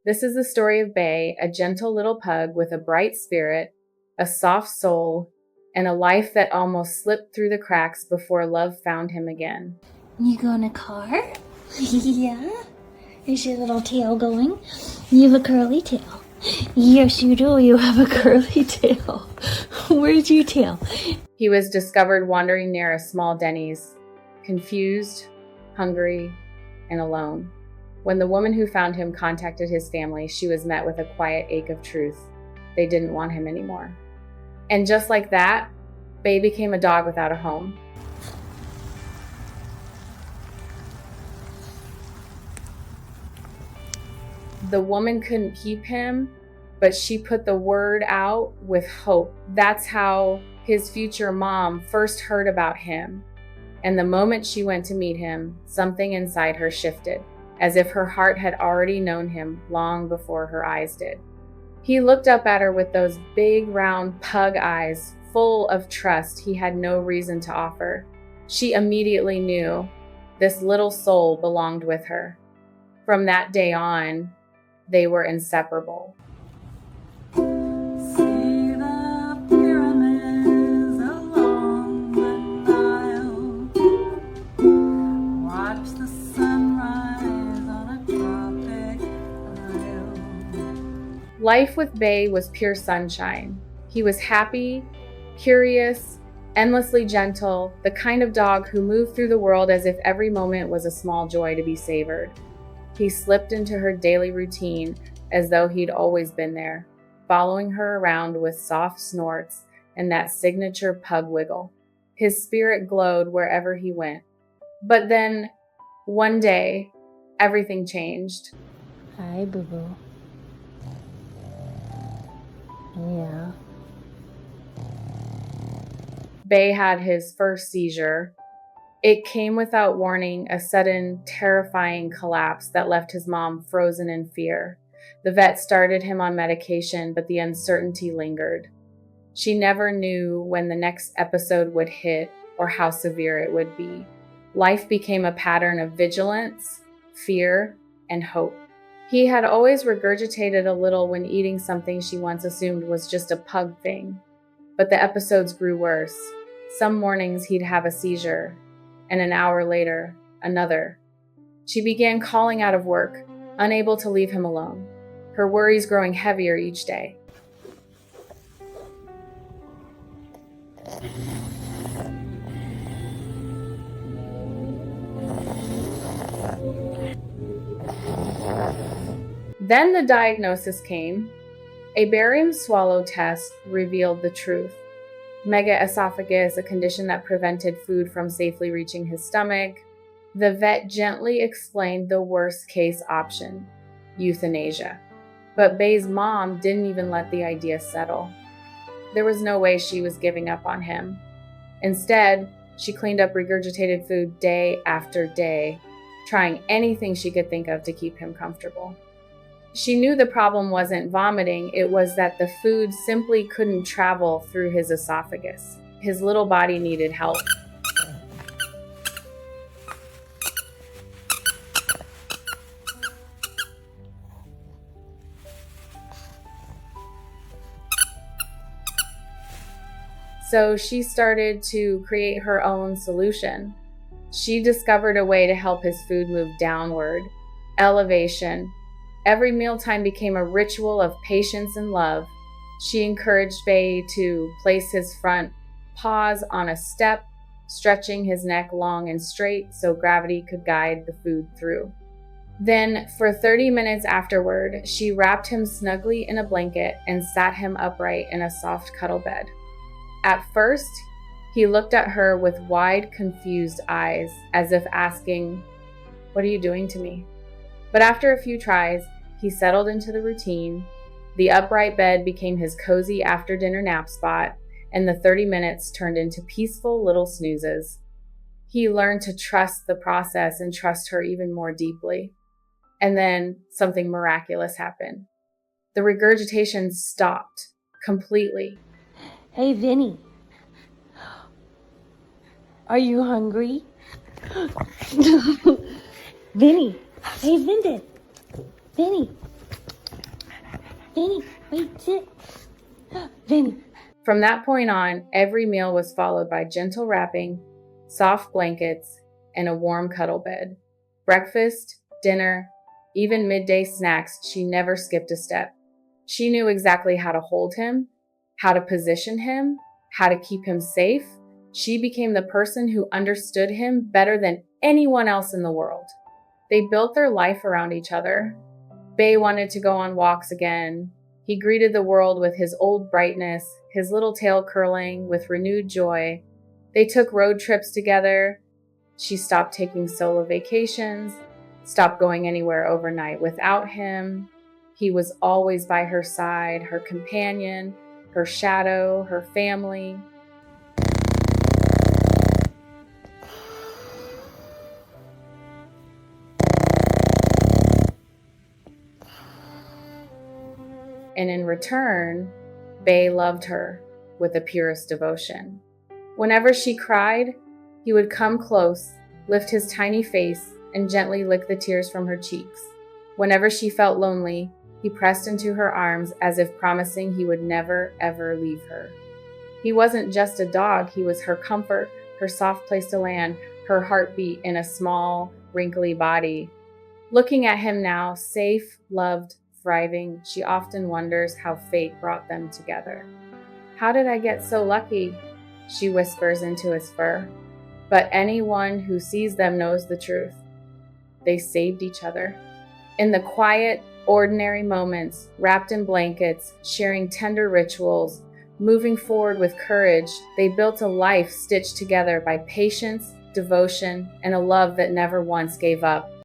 This is the story of Bay, a gentle little pug with a bright spirit, a soft soul, and a life that almost slipped through the cracks before love found him again. You go in a car? Yeah? Is your little tail going? You have a curly tail. Yes, you do. You have a curly tail. Where's your tail? He was discovered wandering near a small Denny's, confused, hungry, and alone. When the woman who found him contacted his family, she was met with a quiet ache of truth. They didn't want him anymore. And just like that, Bay became a dog without a home. The woman couldn't keep him, but she put the word out with hope. That's how his future mom first heard about him. And the moment she went to meet him, something inside her shifted, as if her heart had already known him long before her eyes did. He looked up at her with those big, round pug eyes, full of trust he had no reason to offer. She immediately knew this little soul belonged with her. From that day on, they were inseparable. See the pyramids along the Nile. Watch the sunrise on a tropic isle. Life with Bay was pure sunshine. He was happy, curious, endlessly gentle, the kind of dog who moved through the world as if every moment was a small joy to be savored. He slipped into her daily routine as though he'd always been there, following her around with soft snorts and that signature pug wiggle. His spirit glowed wherever he went. But then, one day, everything changed. Hi, boo-boo. Yeah. Bay had his first seizure. It came without warning, a sudden, terrifying collapse that left his mom frozen in fear. The vet started him on medication, but the uncertainty lingered. She never knew when the next episode would hit or how severe it would be. Life became a pattern of vigilance, fear, and hope. He had always regurgitated a little when eating something she once assumed was just a pug thing. But the episodes grew worse. Some mornings he'd have a seizure, and an hour later, another. She began calling out of work, unable to leave him alone, her worries growing heavier each day. Then the diagnosis came. A barium swallow test revealed the truth. Megaesophagus, a condition that prevented food from safely reaching his stomach. The vet gently explained the worst case option, euthanasia. But Bay's mom didn't even let the idea settle. There was no way she was giving up on him. Instead, she cleaned up regurgitated food day after day, trying anything she could think of to keep him comfortable. She knew the problem wasn't vomiting, it was that the food simply couldn't travel through his esophagus. His little body needed help. So she started to create her own solution. She discovered a way to help his food move downward, elevation. Every mealtime became a ritual of patience and love. She encouraged Bay to place his front paws on a step, stretching his neck long and straight so gravity could guide the food through. Then, for 30 minutes afterward, she wrapped him snugly in a blanket and sat him upright in a soft cuddle bed. At first, he looked at her with wide, confused eyes, as if asking, "What are you doing to me?" But after a few tries, he settled into the routine. The upright bed became his cozy after-dinner nap spot, and the 30 minutes turned into peaceful little snoozes. He learned to trust the process and trust her even more deeply. And then something miraculous happened. The regurgitation stopped completely. Hey, Vinny. Are you hungry? Vinny. Hey, Vinden. Vinny. Vinny, wait, sit. Vinny. From that point on, every meal was followed by gentle wrapping, soft blankets, and a warm cuddle bed. Breakfast, dinner, even midday snacks, she never skipped a step. She knew exactly how to hold him, how to position him, how to keep him safe. She became the person who understood him better than anyone else in the world. They built their life around each other. Bay wanted to go on walks again. He greeted the world with his old brightness, his little tail curling with renewed joy. They took road trips together. She stopped taking solo vacations, stopped going anywhere overnight without him. He was always by her side, her companion, her shadow, her family. And in return, Bay loved her with the purest devotion. Whenever she cried, he would come close, lift his tiny face, and gently lick the tears from her cheeks. Whenever she felt lonely, he pressed into her arms as if promising he would never, ever leave her. He wasn't just a dog, he was her comfort, her soft place to land, her heartbeat in a small, wrinkly body. Looking at him now, safe, loved, thriving, she often wonders how fate brought them together. "How did I get so lucky?" she whispers into his fur. But anyone who sees them knows the truth. They saved each other. In the quiet, ordinary moments, wrapped in blankets, sharing tender rituals, moving forward with courage, they built a life stitched together by patience, devotion, and a love that never once gave up.